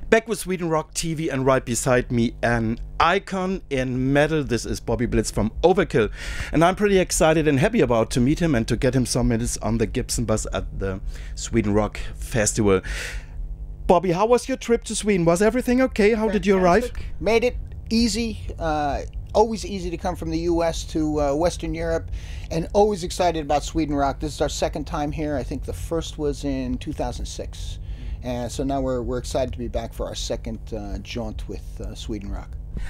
Back with Sweden Rock TV, and right beside me an icon in metal. This is Bobby Blitz from Overkill, and I'm pretty excited and happy about to meet him and to get him some minutes on the Gibson bass at the Sweden Rock Festival. Bobby, how was your trip to Sweden? Was everything okay? How did you arrive? Made it easy. Always easy to come from the U.S. to Western Europe, and always excited about Sweden Rock. This is our second time here. I think the first was in 2006. And so now we're excited to be back for our second jaunt with Sweden Rock.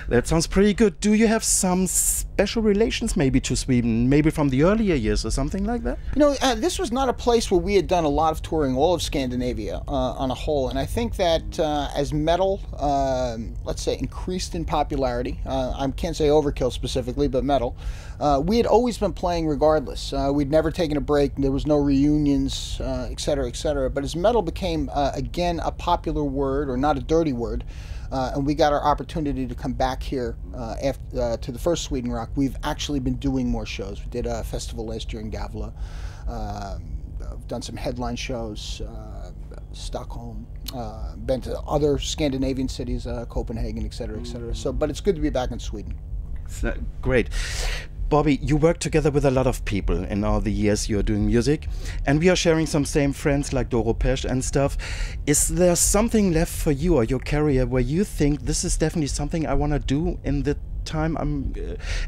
That sounds pretty good. Do you have some special relations maybe to Sweden, maybe from the earlier years or something like that? You know, this was not a place where we had done a lot of touring, all of Scandinavia on a whole. And I think that as metal, let's say, increased in popularity, I can't say Overkill specifically, but metal, we had always been playing regardless. We'd never taken a break. There was no reunions, et cetera, et cetera. But as metal became, again, a popular word, or not a dirty word, and we got our opportunity to come back here after, to the first Sweden Rock. We've actually been doing more shows. We did a festival last year in Gavle. I've done some headline shows, Stockholm, been to other Scandinavian cities, Copenhagen, et cetera, et cetera. So, but it's good to be back in Sweden. Great. Bobby, you work together with a lot of people in all the years you're doing music, and we are sharing some same friends like Doro Pesch and stuff. Is there something left for you or your career where you think this is definitely something I want to do in the time I'm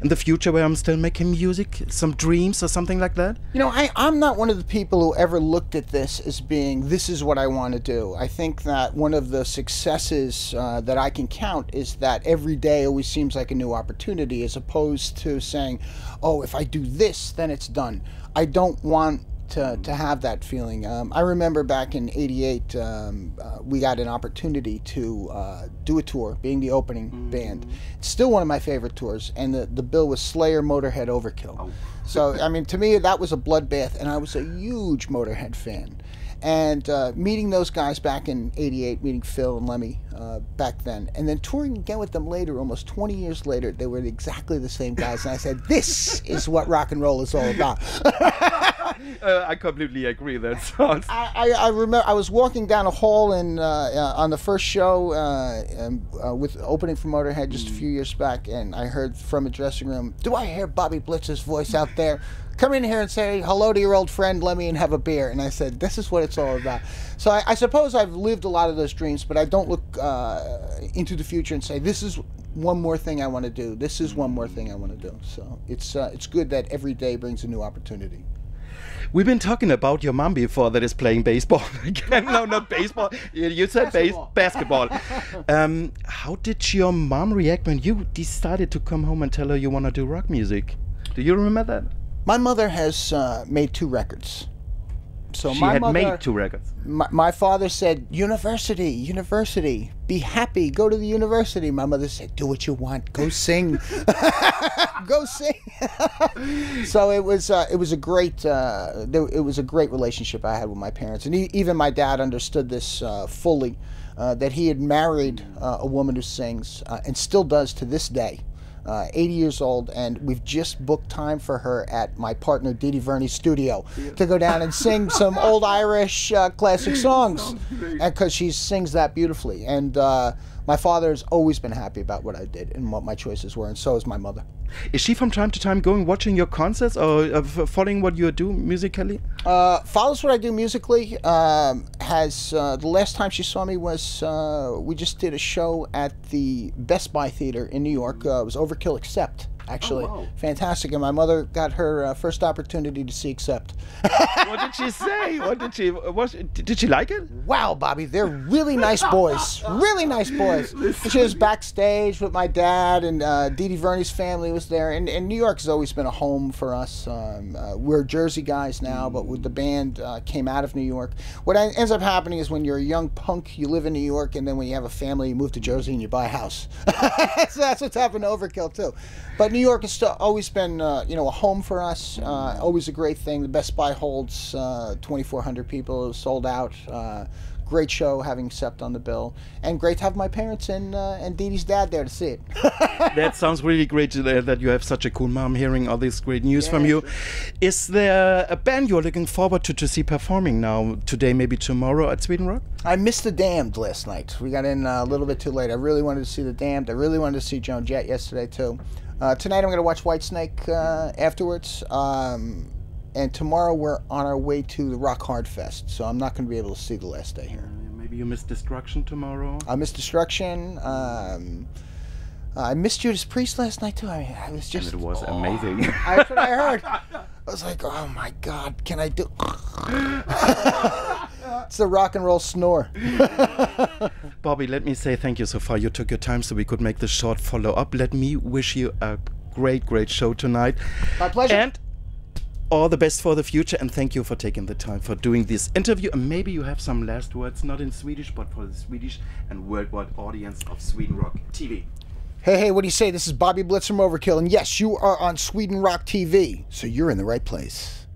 in the future, where I'm still making music, some dreams or something like that? You know, I'm not one of the people who ever looked at this as being, this is what I want to do. I think that one of the successes that I can count is that every day always seems like a new opportunity, as opposed to saying, oh, if I do this, then it's done. I don't want to have that feeling. I remember back in '88, we got an opportunity to do a tour, being the opening band. It's still one of my favorite tours, and the bill was Slayer, Motorhead, Overkill. Oh. So, I mean, to me, that was a bloodbath, and I was a huge Motorhead fan. And meeting those guys back in '88, meeting Phil and Lemmy back then, and then touring again with them later, almost 20 years later, they were exactly the same guys, and I said, this is what rock and roll is all about. I completely agree. That sounds. I remember I was walking down a hall in on the first show with opening for Motorhead just a few years back, and I heard from a dressing room, do I hear Bobby Blitz's voice out there? Come in here and say hello to your old friend Lemmy and have a beer. And I said, this is what it's all about. So I suppose I've lived a lot of those dreams, but I don't look into the future and say, this is one more thing I want to do. This is one more thing I want to do. So it's good that every day brings a new opportunity. We've been talking about your mom before, that is playing baseball again. No, not baseball. You said basketball. How did your mom react when you decided to come home and tell her you want to do rock music? Do you remember that? My mother has made 2 records. So she had made 2 records. My father said, university, university, be happy, go to the university. My mother said, do what you want, go sing, go sing. So it was a great relationship I had with my parents, and even my dad understood this fully, that he had married a woman who sings and still does to this day. 80 years old, and we've just booked time for her at my partner Didi Verney's studio to go down and sing some old Irish classic songs, because she sings that beautifully. And my father has always been happy about what I did and what my choices were, and so is my mother. Is she from time to time going watching your concerts, or following what you do musically? Follows what I do musically. The last time she saw me was we just did a show at the Best Buy Theater in New York. It was Overkill Accept, actually. Oh, wow. Fantastic. And my mother got her first opportunity to see Accept. What did she say? Did she like it? Wow, Bobby, they're really nice boys. Really nice boys. She was backstage with my dad, and Didi Verney's family was there. And New York has always been a home for us. We're Jersey guys now, but with the band came out of New York. What ends up happening is when you're a young punk, you live in New York, and then when you have a family, you move to Jersey and you buy a house. So that's what's happened to Overkill too. But New York has still always been, you know, a home for us. Always a great thing. The Best Buy holds 2,400 people. It was sold out. great show having Sept on the bill, and great to have my parents and Dee Dee's dad there to see it. That sounds really great that you have such a cool mom hearing all this great news from you. Sure. Is there a band you're looking forward to see performing now, today, maybe tomorrow at Sweden Rock? I missed The Damned last night. We got in a little bit too late. I really wanted to see The Damned. I really wanted to see Joan Jett yesterday too. Tonight I'm going to watch Whitesnake afterwards. And tomorrow we're on our way to the Rock Hard Fest, so I'm not going to be able to see the last day here. Maybe you miss Destruction tomorrow? I missed Destruction. I missed Judas Priest last night too. I mean, I was just... And it was amazing. That's what I heard. I was like, oh my God, can I do... It's the rock and roll snore. Bobby, let me say thank you so far. You took your time so we could make this short follow-up. Let me wish you a great, great show tonight. My pleasure. And all the best for the future, and thank you for taking the time for doing this interview. And maybe you have some last words, not in Swedish, but for the Swedish and worldwide audience of Sweden Rock TV. Hey, what do you say? This is Bobby Blitz from Overkill, and yes, you are on Sweden Rock TV, so you're in the right place.